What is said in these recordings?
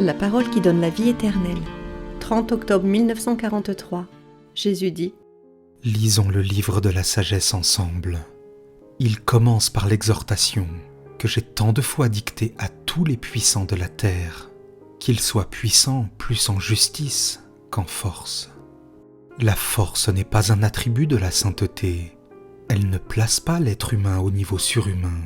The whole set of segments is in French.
La parole qui donne la vie éternelle. 30 octobre 1943. Jésus dit : Lisons le livre de la sagesse ensemble. Il commence par l'exhortation que j'ai tant de fois dictée à tous les puissants de la terre, qu'ils soient puissants plus en justice qu'en force. La force n'est pas un attribut de la sainteté. Elle ne place pas l'être humain au niveau surhumain.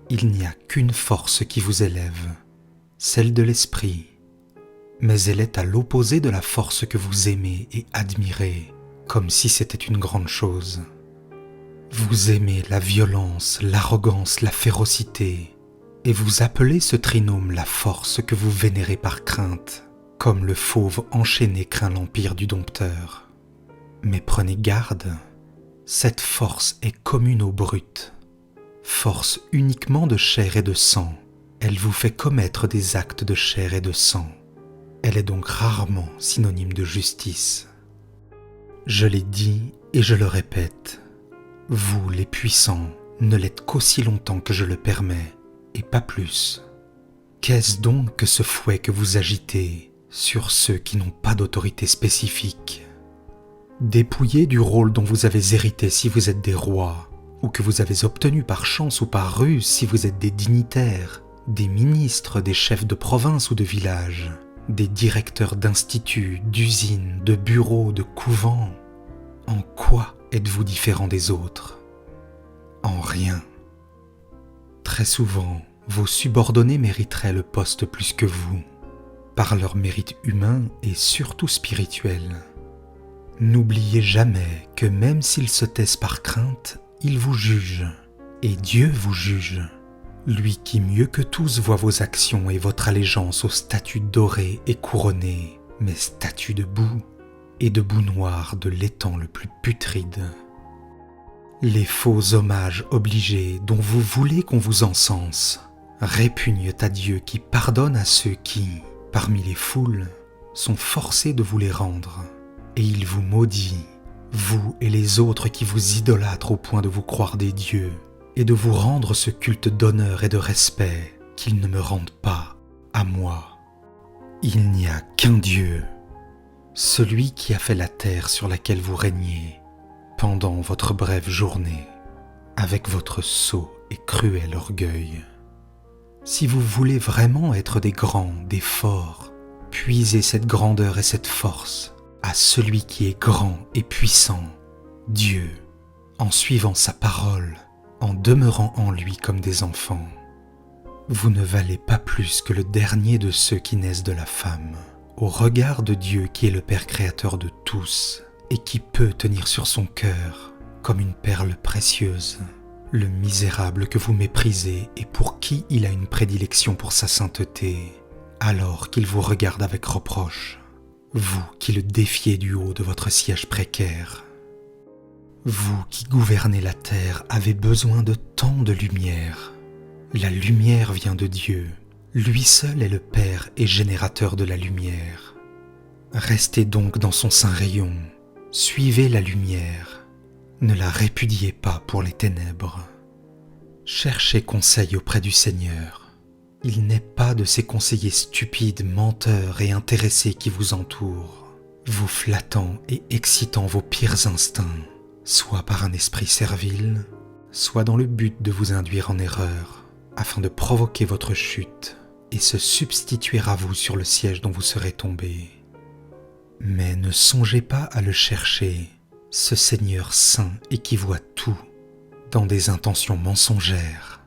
Il n'y a qu'une force qui vous élève, celle de l'esprit. Mais elle est à l'opposé de la force que vous aimez et admirez, comme si c'était une grande chose. Vous aimez la violence, l'arrogance, la férocité, et vous appelez ce trinôme la force que vous vénérez par crainte, comme le fauve enchaîné craint l'empire du dompteur. Mais prenez garde, cette force est commune aux brutes, force uniquement de chair et de sang. Elle vous fait commettre des actes de chair et de sang. Elle est donc rarement synonyme de justice. Je l'ai dit et je le répète, vous les puissants ne l'êtes qu'aussi longtemps que je le permets, et pas plus. Qu'est-ce donc que ce fouet que vous agitez sur ceux qui n'ont pas d'autorité spécifique ? Dépouillés du rôle dont vous avez hérité si vous êtes des rois, ou que vous avez obtenu par chance ou par ruse si vous êtes des dignitaires, des ministres, des chefs de province ou de village, des directeurs d'instituts, d'usines, de bureaux, de couvents. En quoi êtes-vous différent des autres ? En rien. Très souvent, vos subordonnés mériteraient le poste plus que vous, par leur mérite humain et surtout spirituel. N'oubliez jamais que même s'ils se taisent par crainte, ils vous jugent, et Dieu vous juge, lui qui mieux que tous voit vos actions et votre allégeance aux statues dorées et couronnées, mais statues de boue, et de boue noire de l'étang le plus putride. Les faux hommages obligés dont vous voulez qu'on vous encense répugnent à Dieu qui pardonne à ceux qui, parmi les foules, sont forcés de vous les rendre, et il vous maudit, vous et les autres qui vous idolâtrent au point de vous croire des dieux et de vous rendre ce culte d'honneur et de respect qu'ils ne me rendent pas à moi. Il n'y a qu'un Dieu, celui qui a fait la terre sur laquelle vous régnez pendant votre brève journée, avec votre sot et cruel orgueil. Si vous voulez vraiment être des grands, des forts, puisez cette grandeur et cette force à celui qui est grand et puissant, Dieu, en suivant sa parole, en demeurant en lui comme des enfants. Vous ne valez pas plus que le dernier de ceux qui naissent de la femme, au regard de Dieu qui est le Père créateur de tous et qui peut tenir sur son cœur, comme une perle précieuse, le misérable que vous méprisez et pour qui il a une prédilection pour sa sainteté, alors qu'il vous regarde avec reproche. Vous qui le défiez du haut de votre siège précaire. Vous qui gouvernez la terre avez besoin de tant de lumière. La lumière vient de Dieu. Lui seul est le Père et générateur de la lumière. Restez donc dans son saint rayon. Suivez la lumière. Ne la répudiez pas pour les ténèbres. Cherchez conseil auprès du Seigneur. Il n'est pas de ces conseillers stupides, menteurs et intéressés qui vous entourent, vous flattant et excitant vos pires instincts, soit par un esprit servile, soit dans le but de vous induire en erreur, afin de provoquer votre chute et se substituer à vous sur le siège dont vous serez tombé. Mais ne songez pas à le chercher, ce Seigneur saint et qui voit tout, dans des intentions mensongères.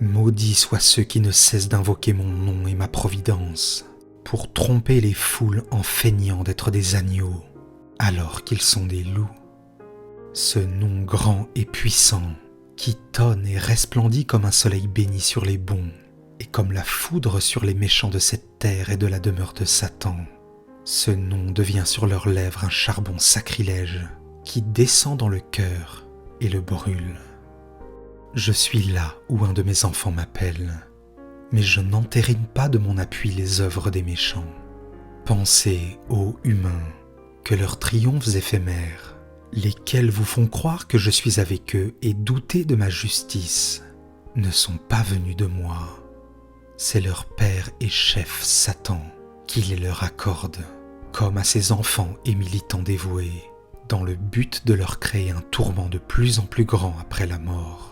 Maudits soient ceux qui ne cessent d'invoquer mon nom et ma providence pour tromper les foules en feignant d'être des agneaux alors qu'ils sont des loups. Ce nom grand et puissant qui tonne et resplendit comme un soleil béni sur les bons et comme la foudre sur les méchants de cette terre et de la demeure de Satan. Ce nom devient sur leurs lèvres un charbon sacrilège qui descend dans le cœur et le brûle. Je suis là où un de mes enfants m'appelle, mais je n'entérine pas de mon appui les œuvres des méchants. Pensez, ô humains, que leurs triomphes éphémères, lesquels vous font croire que je suis avec eux et douter de ma justice, ne sont pas venus de moi. c'est leur père et chef Satan qui les leur accorde, comme à ses enfants et militants dévoués, dans le but de leur créer un tourment de plus en plus grand après la mort.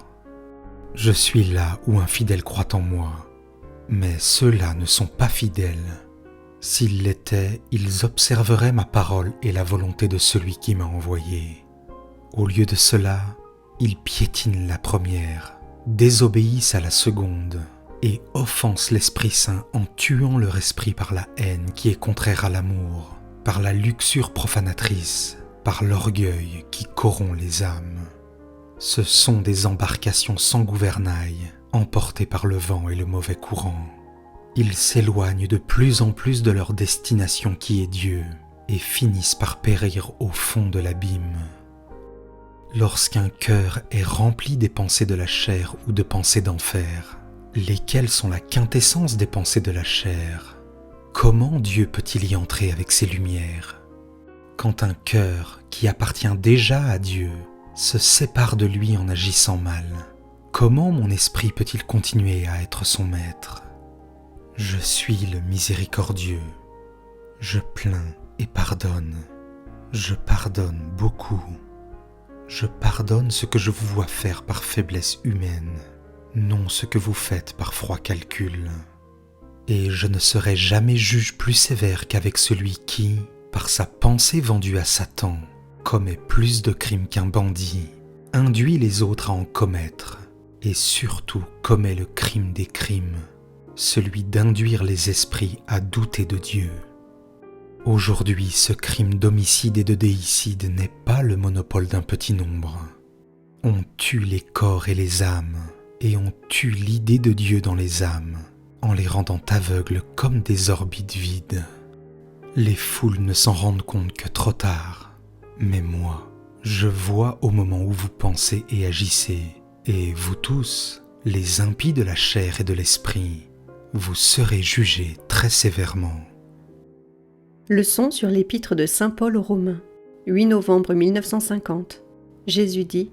Je suis là où un fidèle croit en moi, mais ceux-là ne sont pas fidèles. S'ils l'étaient, ils observeraient ma parole et la volonté de celui qui m'a envoyé. Au lieu de cela, ils piétinent la première, désobéissent à la seconde et offensent l'Esprit Saint en tuant leur esprit par la haine qui est contraire à l'amour, par la luxure profanatrice, par l'orgueil qui corrompt les âmes. Ce sont des embarcations sans gouvernail, emportées par le vent et le mauvais courant. Ils s'éloignent de plus en plus de leur destination qui est Dieu et finissent par périr au fond de l'abîme. Lorsqu'un cœur est rempli des pensées de la chair ou de pensées d'enfer, lesquelles sont la quintessence des pensées de la chair, comment Dieu peut-il y entrer avec ses lumières? Quand un cœur qui appartient déjà à Dieu se sépare de lui en agissant mal, comment mon esprit peut-il continuer à être son maître? Je suis le miséricordieux. Je plains et pardonne. Je pardonne beaucoup. Je pardonne ce que je vous vois faire par faiblesse humaine, non ce que vous faites par froid calcul. Et je ne serai jamais juge plus sévère qu'avec celui qui, par sa pensée vendue à Satan, commet plus de crimes qu'un bandit, induit les autres à en commettre, et surtout commet le crime des crimes, celui d'induire les esprits à douter de Dieu. Aujourd'hui, ce crime d'homicide et de déicide n'est pas le monopole d'un petit nombre. On tue les corps et les âmes, et on tue l'idée de Dieu dans les âmes, en les rendant aveugles comme des orbites vides. Les foules ne s'en rendent compte que trop tard, mais moi, je vois au moment où vous pensez et agissez, et vous tous, les impies de la chair et de l'esprit, vous serez jugés très sévèrement. Leçon sur l'épître de Saint Paul aux Romains, 8 novembre 1950. Jésus dit :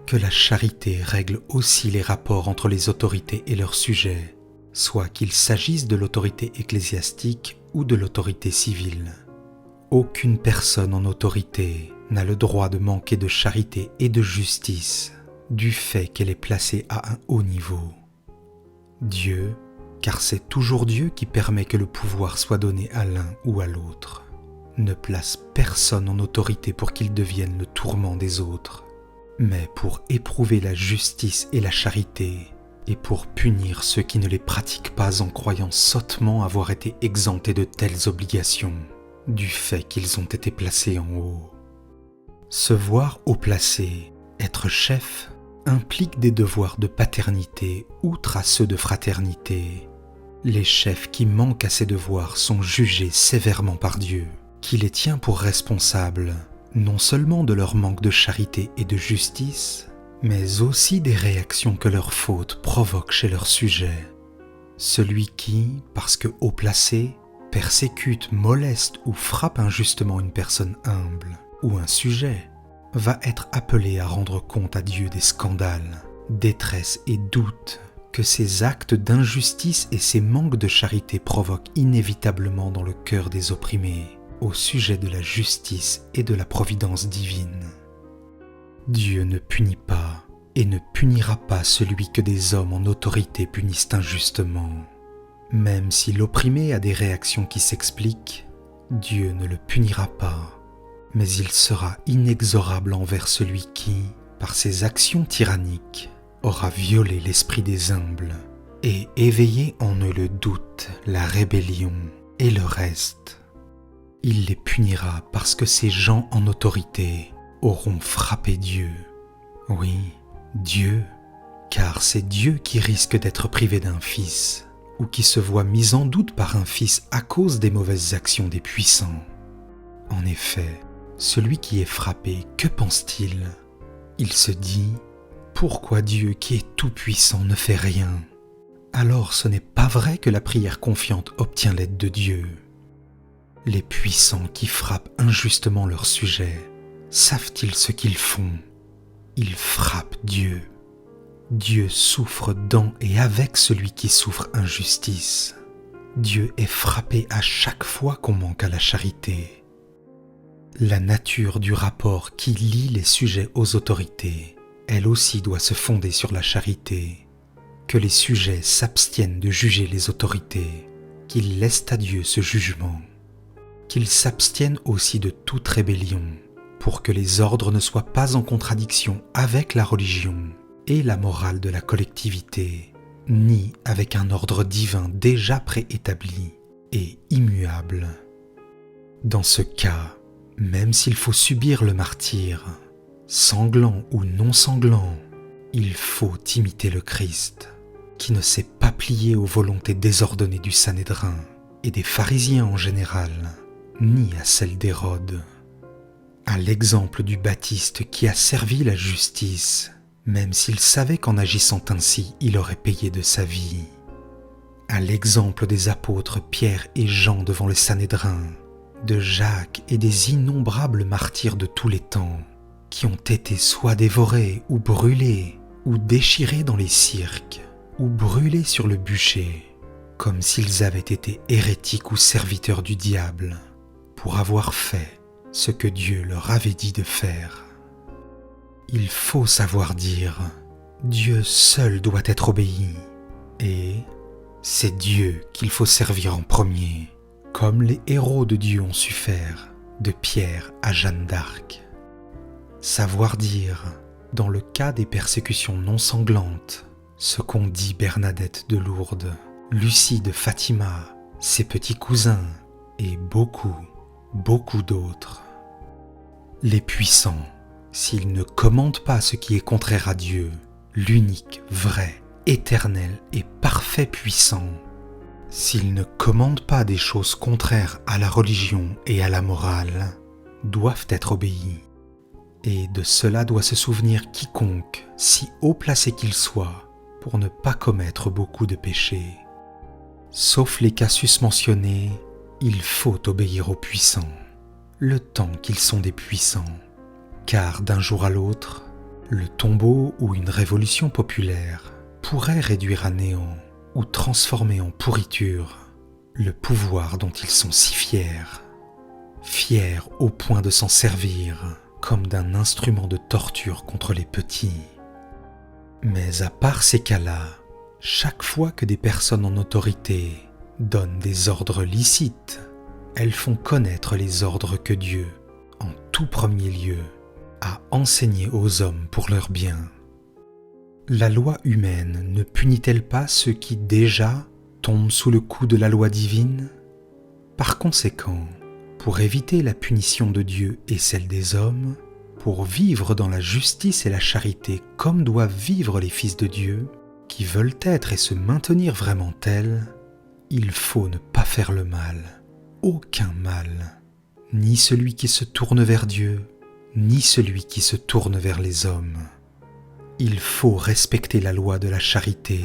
Que la charité règle aussi les rapports entre les autorités et leurs sujets, soit qu'il s'agisse de l'autorité ecclésiastique ou de l'autorité civile. Aucune personne en autorité n'a le droit de manquer de charité et de justice du fait qu'elle est placée à un haut niveau. Dieu, car c'est toujours Dieu qui permet que le pouvoir soit donné à l'un ou à l'autre, ne place personne en autorité pour qu'il devienne le tourment des autres, mais pour éprouver la justice et la charité, et pour punir ceux qui ne les pratiquent pas en croyant sottement avoir été exemptés de telles obligations, du fait qu'ils ont été placés en haut. Se voir haut placé, être chef, implique des devoirs de paternité outre à ceux de fraternité. Les chefs qui manquent à ces devoirs sont jugés sévèrement par Dieu, qui les tient pour responsables, non seulement de leur manque de charité et de justice, mais aussi des réactions que leurs fautes provoquent chez leurs sujets. Celui qui, parce que haut placé, persécute, moleste ou frappe injustement une personne humble ou un sujet, va être appelé à rendre compte à Dieu des scandales, détresse et doutes que ces actes d'injustice et ces manques de charité provoquent inévitablement dans le cœur des opprimés, au sujet de la justice et de la providence divine. Dieu ne punit pas et ne punira pas celui que des hommes en autorité punissent injustement. Même si l'opprimé a des réactions qui s'expliquent, Dieu ne le punira pas, mais il sera inexorable envers celui qui, par ses actions tyranniques, aura violé l'esprit des humbles et éveillé en eux le doute, la rébellion et le reste. Il les punira parce que ces gens en autorité auront frappé Dieu. Oui, Dieu, car c'est Dieu qui risque d'être privé d'un fils ou qui se voit mis en doute par un fils à cause des mauvaises actions des puissants. En effet, celui qui est frappé, que pense-t-il ? Il se dit : pourquoi Dieu qui est tout-puissant ne fait rien ? Alors ce n'est pas vrai que la prière confiante obtient l'aide de Dieu. Les puissants qui frappent injustement leur sujet, savent-ils ce qu'ils font ? Ils frappent Dieu. Dieu souffre dans et avec celui qui souffre injustice. Dieu est frappé à chaque fois qu'on manque à la charité. La nature du rapport qui lie les sujets aux autorités, elle aussi doit se fonder sur la charité. Que les sujets s'abstiennent de juger les autorités, qu'ils laissent à Dieu ce jugement, qu'ils s'abstiennent aussi de toute rébellion, pour que les ordres ne soient pas en contradiction avec la religion et la morale de la collectivité, ni avec un ordre divin déjà préétabli et immuable. Dans ce cas, même s'il faut subir le martyre, sanglant ou non sanglant, il faut imiter le Christ, qui ne s'est pas plié aux volontés désordonnées du Sanhédrin et des pharisiens en général, ni à celles d'Hérode. À l'exemple du Baptiste qui a servi la justice, même s'il savait qu'en agissant ainsi, il aurait payé de sa vie. À l'exemple des apôtres Pierre et Jean devant le Sanhédrin, de Jacques et des innombrables martyrs de tous les temps, qui ont été soit dévorés ou brûlés, ou déchirés dans les cirques, ou brûlés sur le bûcher, comme s'ils avaient été hérétiques ou serviteurs du diable, pour avoir fait ce que Dieu leur avait dit de faire. Il faut savoir dire « Dieu seul doit être obéi » et « c'est Dieu qu'il faut servir en premier », comme les héros de Dieu ont su faire, de Pierre à Jeanne d'Arc. Savoir dire, dans le cas des persécutions non sanglantes, ce qu'ont dit Bernadette de Lourdes, Lucie de Fatima, ses petits cousins et beaucoup d'autres. Les puissants, s'ils ne commandent pas ce qui est contraire à Dieu, l'unique, vrai, éternel et parfait puissant, s'ils ne commandent pas des choses contraires à la religion et à la morale, doivent être obéis. Et de cela doit se souvenir quiconque, si haut placé qu'il soit, pour ne pas commettre beaucoup de péchés. Sauf les cas susmentionnés, il faut obéir aux puissants, le temps qu'ils sont des puissants, car d'un jour à l'autre, le tombeau ou une révolution populaire pourrait réduire à néant ou transformer en pourriture le pouvoir dont ils sont si fiers, fiers au point de s'en servir comme d'un instrument de torture contre les petits. Mais à part ces cas-là, chaque fois que des personnes en autorité donnent des ordres licites, elles font connaître les ordres que Dieu, en tout premier lieu, a enseignés aux hommes pour leur bien. La loi humaine ne punit-elle pas ceux qui déjà tombent sous le coup de la loi divine ? Par conséquent, pour éviter la punition de Dieu et celle des hommes, pour vivre dans la justice et la charité comme doivent vivre les fils de Dieu, qui veulent être et se maintenir vraiment tels, il faut ne pas faire le mal, aucun mal, ni celui qui se tourne vers Dieu, ni celui qui se tourne vers les hommes. Il faut respecter la loi de la charité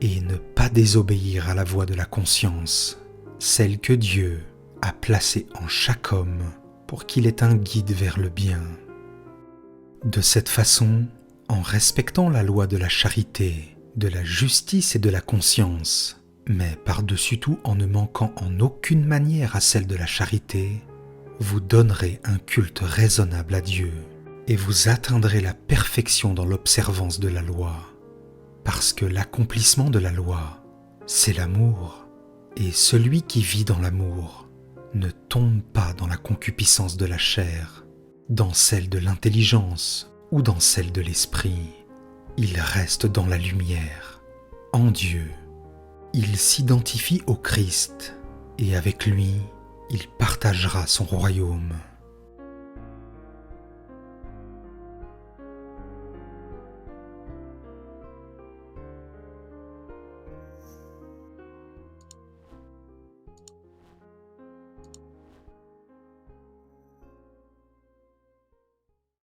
et ne pas désobéir à la voix de la conscience, celle que Dieu a placée en chaque homme pour qu'il ait un guide vers le bien. De cette façon, en respectant la loi de la charité, de la justice et de la conscience, mais par-dessus tout en ne manquant en aucune manière à celle de la charité, vous donnerez un culte raisonnable à Dieu et vous atteindrez la perfection dans l'observance de la loi, parce que l'accomplissement de la loi, c'est l'amour, et celui qui vit dans l'amour ne tombe pas dans la concupiscence de la chair, dans celle de l'intelligence ou dans celle de l'esprit. Il reste dans la lumière, en Dieu. Il s'identifie au Christ et avec lui, il partagera son royaume.